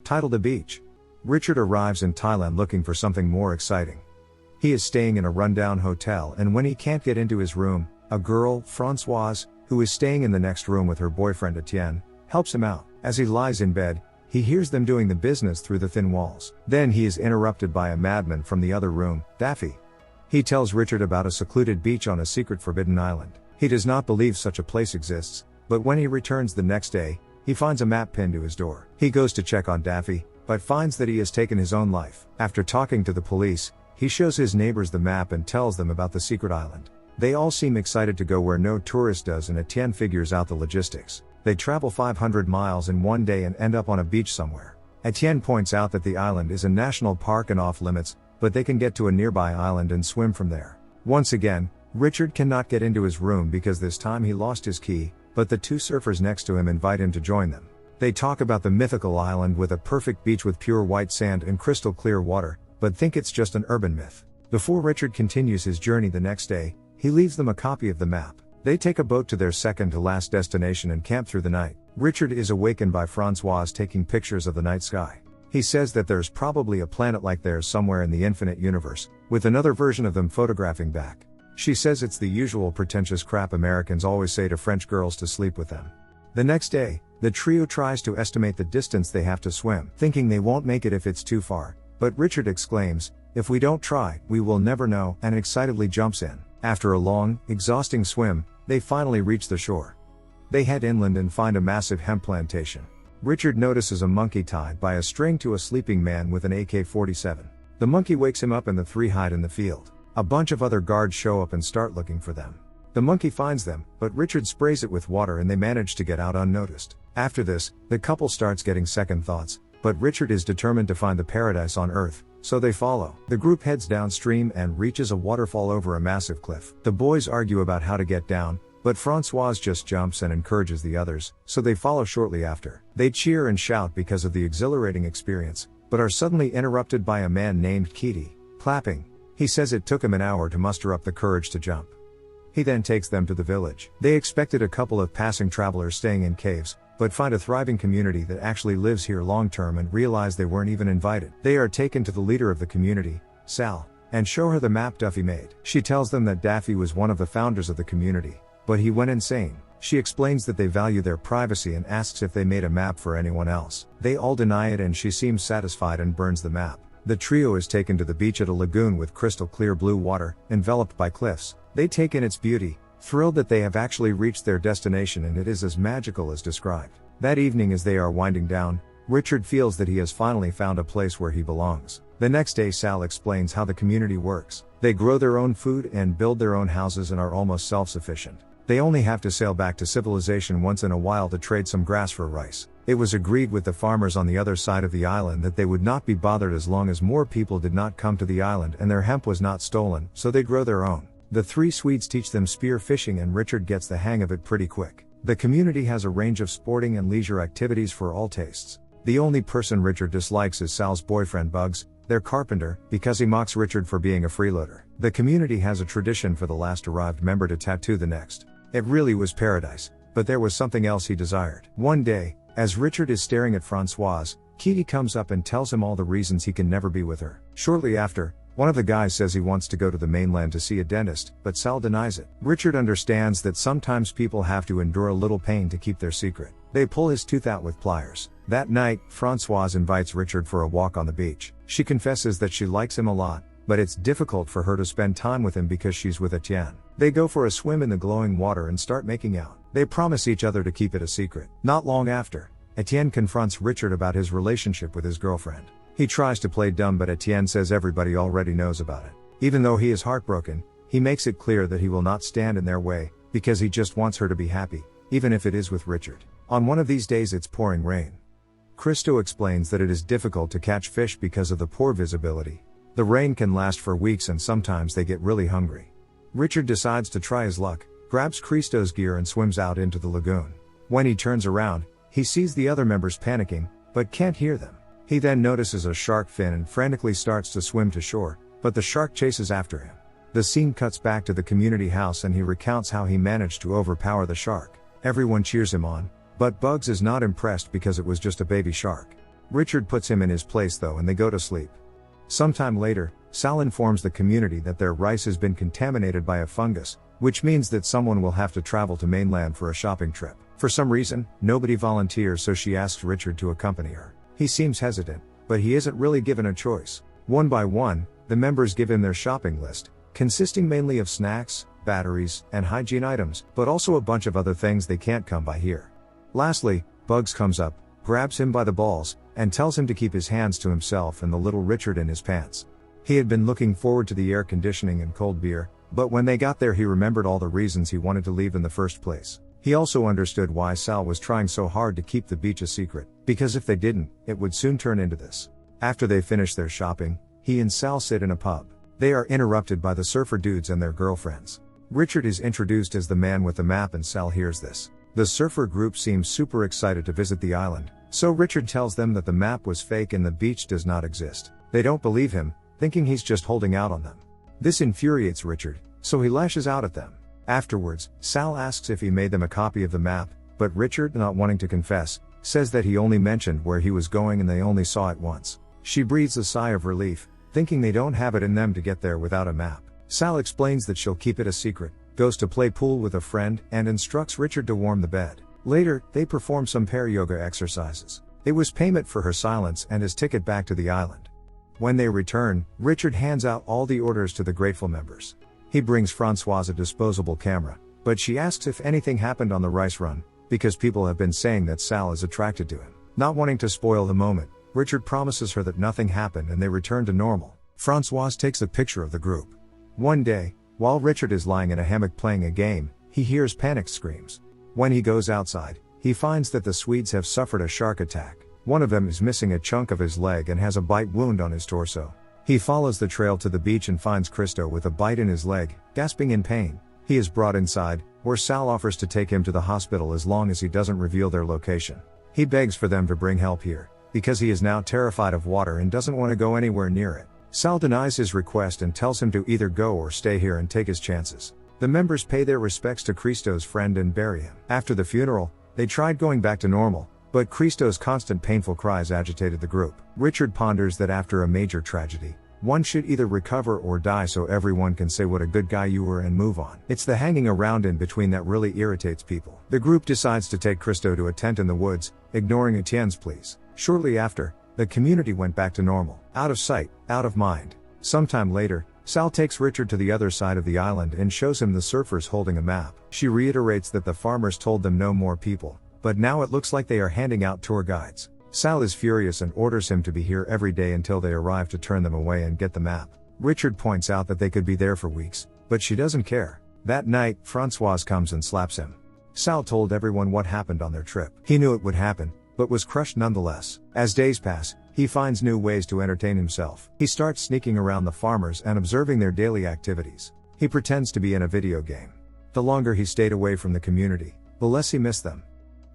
Title: The Beach. Richard arrives in Thailand looking for something more exciting. He is staying in a rundown hotel, and when he can't get into his room, a girl, Françoise, who is staying in the next room with her boyfriend Etienne, helps him out. As he lies in bed, he hears them doing the business through the thin walls. Then he is interrupted by a madman from the other room, Daffy. He tells Richard about a secluded beach on a secret forbidden island. He does not believe such a place exists, but when he returns the next day, he finds a map pinned to his door. He goes to check on Daffy, but finds that he has taken his own life. After talking to the police, he shows his neighbors the map and tells them about the secret island. They all seem excited to go where no tourist does, and Etienne figures out the logistics. They travel 500 miles in one day and end up on a beach somewhere. Etienne points out that the island is a national park and off limits, but they can get to a nearby island and swim from there. Once again, Richard cannot get into his room because this time he lost his key, but the two surfers next to him invite him to join them. They talk about the mythical island with a perfect beach with pure white sand and crystal clear water, but think it's just an urban myth. Before Richard continues his journey the next day, he leaves them a copy of the map. They take a boat to their second to last destination and camp through the night. Richard is awakened by Françoise taking pictures of the night sky. He says that there's probably a planet like theirs somewhere in the infinite universe, with another version of them photographing back. She says it's the usual pretentious crap Americans always say to French girls to sleep with them. The next day, the trio tries to estimate the distance they have to swim, thinking they won't make it if it's too far, but Richard exclaims, "If we don't try, we will never know," and excitedly jumps in. After a long, exhausting swim, they finally reach the shore. They head inland and find a massive hemp plantation. Richard notices a monkey tied by a string to a sleeping man with an AK-47. The monkey wakes him up and the three hide in the field. A bunch of other guards show up and start looking for them. The monkey finds them, but Richard sprays it with water and they manage to get out unnoticed. After this, the couple starts getting second thoughts, but Richard is determined to find the paradise on Earth, so they follow. The group heads downstream and reaches a waterfall over a massive cliff. The boys argue about how to get down, but Françoise just jumps and encourages the others, so they follow shortly after. They cheer and shout because of the exhilarating experience, but are suddenly interrupted by a man named Kitty, clapping. He says it took him an hour to muster up the courage to jump. He then takes them to the village. They expected a couple of passing travelers staying in caves, but find a thriving community that actually lives here long term and realize they weren't even invited. They are taken to the leader of the community, Sal, and show her the map Duffy made. She tells them that Daffy was one of the founders of the community, but he went insane. She explains that they value their privacy and asks if they made a map for anyone else. They all deny it and she seems satisfied and burns the map. The trio is taken to the beach at a lagoon with crystal clear blue water, enveloped by cliffs. They take in its beauty, thrilled that they have actually reached their destination and it is as magical as described. That evening as they are winding down, Richard feels that he has finally found a place where he belongs. The next day Sal explains how the community works. They grow their own food and build their own houses and are almost self-sufficient. They only have to sail back to civilization once in a while to trade some grass for rice. It was agreed with the farmers on the other side of the island that they would not be bothered as long as more people did not come to the island and their hemp was not stolen, so they grow their own. The three Swedes teach them spear fishing and Richard gets the hang of it pretty quick. The community has a range of sporting and leisure activities for all tastes. The only person Richard dislikes is Sal's boyfriend Bugs, their carpenter, because he mocks Richard for being a freeloader. The community has a tradition for the last arrived member to tattoo the next. It really was paradise, but there was something else he desired. One day, as Richard is staring at Françoise, Kitty comes up and tells him all the reasons he can never be with her. Shortly after, one of the guys says he wants to go to the mainland to see a dentist, but Sal denies it. Richard understands that sometimes people have to endure a little pain to keep their secret. They pull his tooth out with pliers. That night, Françoise invites Richard for a walk on the beach. She confesses that she likes him a lot, but it's difficult for her to spend time with him because she's with Etienne. They go for a swim in the glowing water and start making out. They promise each other to keep it a secret. Not long after, Etienne confronts Richard about his relationship with his girlfriend. He tries to play dumb but Etienne says everybody already knows about it. Even though he is heartbroken, he makes it clear that he will not stand in their way, because he just wants her to be happy, even if it is with Richard. On one of these days it's pouring rain. Christo explains that it is difficult to catch fish because of the poor visibility. The rain can last for weeks and sometimes they get really hungry. Richard decides to try his luck, grabs Christo's gear and swims out into the lagoon. When he turns around, he sees the other members panicking, but can't hear them. He then notices a shark fin and frantically starts to swim to shore, but the shark chases after him. The scene cuts back to the community house and he recounts how he managed to overpower the shark. Everyone cheers him on, but Bugs is not impressed because it was just a baby shark. Richard puts him in his place though and they go to sleep. Sometime later, Sal informs the community that their rice has been contaminated by a fungus, which means that someone will have to travel to mainland for a shopping trip. For some reason, nobody volunteers, so she asks Richard to accompany her. He seems hesitant, but he isn't really given a choice. One by one, the members give him their shopping list, consisting mainly of snacks, batteries, and hygiene items, but also a bunch of other things they can't come by here. Lastly, Bugs comes up, grabs him by the balls, and tells him to keep his hands to himself and the little Richard in his pants. He had been looking forward to the air conditioning and cold beer, but when they got there he remembered all the reasons he wanted to leave in the first place. He also understood why Sal was trying so hard to keep the beach a secret, because if they didn't, it would soon turn into this. After they finish their shopping, he and Sal sit in a pub. They are interrupted by the surfer dudes and their girlfriends. Richard is introduced as the man with the map and Sal hears this. The surfer group seems super excited to visit the island, so Richard tells them that the map was fake and the beach does not exist. They don't believe him, thinking he's just holding out on them. This infuriates Richard, so he lashes out at them. Afterwards, Sal asks if he made them a copy of the map, but Richard, not wanting to confess, says that he only mentioned where he was going and they only saw it once. She breathes a sigh of relief, thinking they don't have it in them to get there without a map. Sal explains that she'll keep it a secret, goes to play pool with a friend, and instructs Richard to warm the bed. Later, they perform some pair yoga exercises. It was payment for her silence and his ticket back to the island. When they return, Richard hands out all the orders to the grateful members. He brings Francoise a disposable camera, but she asks if anything happened on the rice run, because people have been saying that Sal is attracted to him. Not wanting to spoil the moment, Richard promises her that nothing happened and they return to normal. Francoise takes a picture of the group. One day, while Richard is lying in a hammock playing a game, he hears panicked screams. When he goes outside, he finds that the Swedes have suffered a shark attack. One of them is missing a chunk of his leg and has a bite wound on his torso. He follows the trail to the beach and finds Christo with a bite in his leg, gasping in pain. He is brought inside, where Sal offers to take him to the hospital as long as he doesn't reveal their location. He begs for them to bring help here, because he is now terrified of water and doesn't want to go anywhere near it. Sal denies his request and tells him to either go or stay here and take his chances. The members pay their respects to Christo's friend and bury him. After the funeral, they tried going back to normal, but Christo's constant painful cries agitated the group. Richard ponders that after a major tragedy, one should either recover or die so everyone can say what a good guy you were and move on. It's the hanging around in between that really irritates people. The group decides to take Christo to a tent in the woods, ignoring Etienne's pleas. Shortly after, the community went back to normal. Out of sight, out of mind. Sometime later, Sal takes Richard to the other side of the island and shows him the surfers holding a map. She reiterates that the farmers told them no more people, but now it looks like they are handing out tour guides. Sal is furious and orders him to be here every day until they arrive to turn them away and get the map. Richard points out that they could be there for weeks, but she doesn't care. That night, Francoise comes and slaps him. Sal told everyone what happened on their trip. He knew it would happen, but was crushed nonetheless. As days pass, he finds new ways to entertain himself. He starts sneaking around the farmers and observing their daily activities. He pretends to be in a video game. The longer he stayed away from the community, the less he missed them.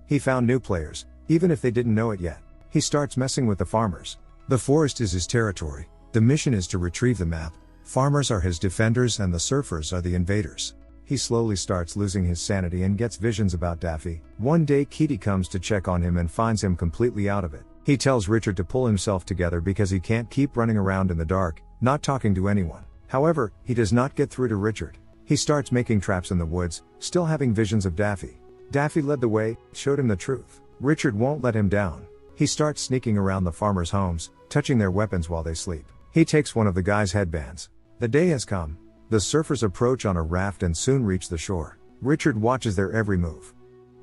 He found new players, even if they didn't know it yet. He starts messing with the farmers. The forest is his territory. The mission is to retrieve the map. Farmers are his defenders and the surfers are the invaders. He slowly starts losing his sanity and gets visions about Daffy. One day Kitty comes to check on him and finds him completely out of it. He tells Richard to pull himself together because he can't keep running around in the dark, not talking to anyone. However, he does not get through to Richard. He starts making traps in the woods, still having visions of Daffy. Daffy led the way, showed him the truth. Richard won't let him down. He starts sneaking around the farmers' homes, touching their weapons while they sleep. He takes one of the guys' headbands. The day has come. The surfers approach on a raft and soon reach the shore. Richard watches their every move.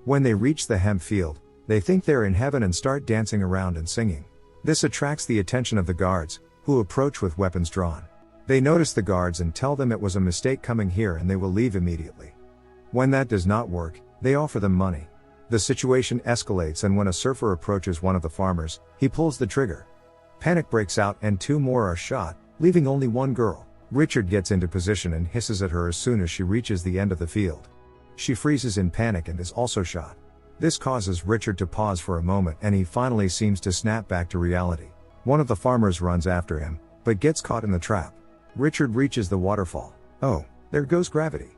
When they reach the hemp field, they think they're in heaven and start dancing around and singing. This attracts the attention of the guards, who approach with weapons drawn. They notice the guards and tell them it was a mistake coming here and they will leave immediately. When that does not work, they offer them money. The situation escalates and when a surfer approaches one of the farmers, he pulls the trigger. Panic breaks out and two more are shot, leaving only one girl. Richard gets into position and hisses at her as soon as she reaches the end of the field. She freezes in panic and is also shot. This causes Richard to pause for a moment and he finally seems to snap back to reality. One of the farmers runs after him, but gets caught in the trap. Richard reaches the waterfall. Oh, there goes gravity.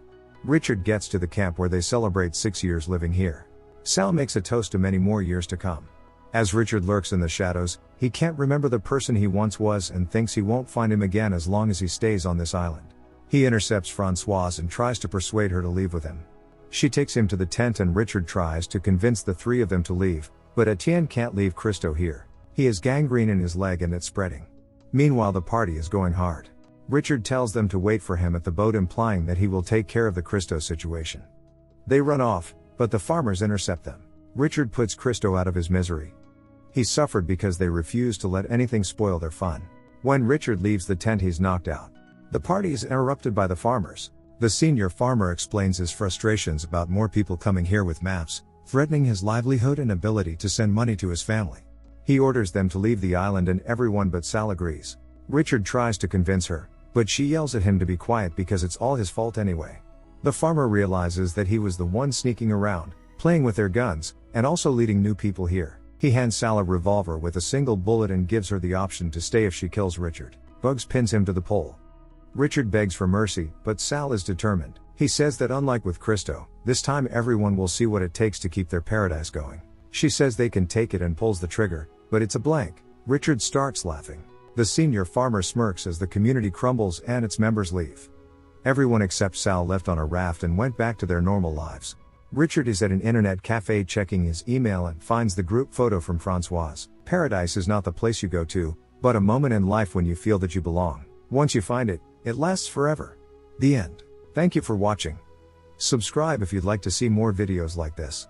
Richard gets to the camp where they celebrate 6 years living here. Sal makes a toast to many more years to come. As Richard lurks in the shadows, he can't remember the person he once was and thinks he won't find him again as long as he stays on this island. He intercepts Françoise and tries to persuade her to leave with him. She takes him to the tent and Richard tries to convince the three of them to leave, but Etienne can't leave Christo here. He has gangrene in his leg and it's spreading. Meanwhile, the party is going hard. Richard tells them to wait for him at the boat, implying that he will take care of the Christo situation. They run off, but the farmers intercept them. Richard puts Christo out of his misery. He suffered because they refuse to let anything spoil their fun. When Richard leaves the tent, he's knocked out. The party is interrupted by the farmers. The senior farmer explains his frustrations about more people coming here with maps, threatening his livelihood and ability to send money to his family. He orders them to leave the island and everyone but Sal agrees. Richard tries to convince her, but she yells at him to be quiet because it's all his fault anyway. The farmer realizes that he was the one sneaking around, playing with their guns, and also leading new people here. He hands Sal a revolver with a single bullet and gives her the option to stay if she kills Richard. Bugs pins him to the pole. Richard begs for mercy, but Sal is determined. He says that unlike with Christo, this time everyone will see what it takes to keep their paradise going. She says they can take it and pulls the trigger, but it's a blank. Richard starts laughing. The senior farmer smirks as the community crumbles and its members leave. Everyone except Sal left on a raft and went back to their normal lives. Richard is at an internet cafe checking his email and finds the group photo from Françoise. Paradise is not the place you go to, but a moment in life when you feel that you belong. Once you find it, it lasts forever. The end. Thank you for watching. Subscribe if you'd like to see more videos like this.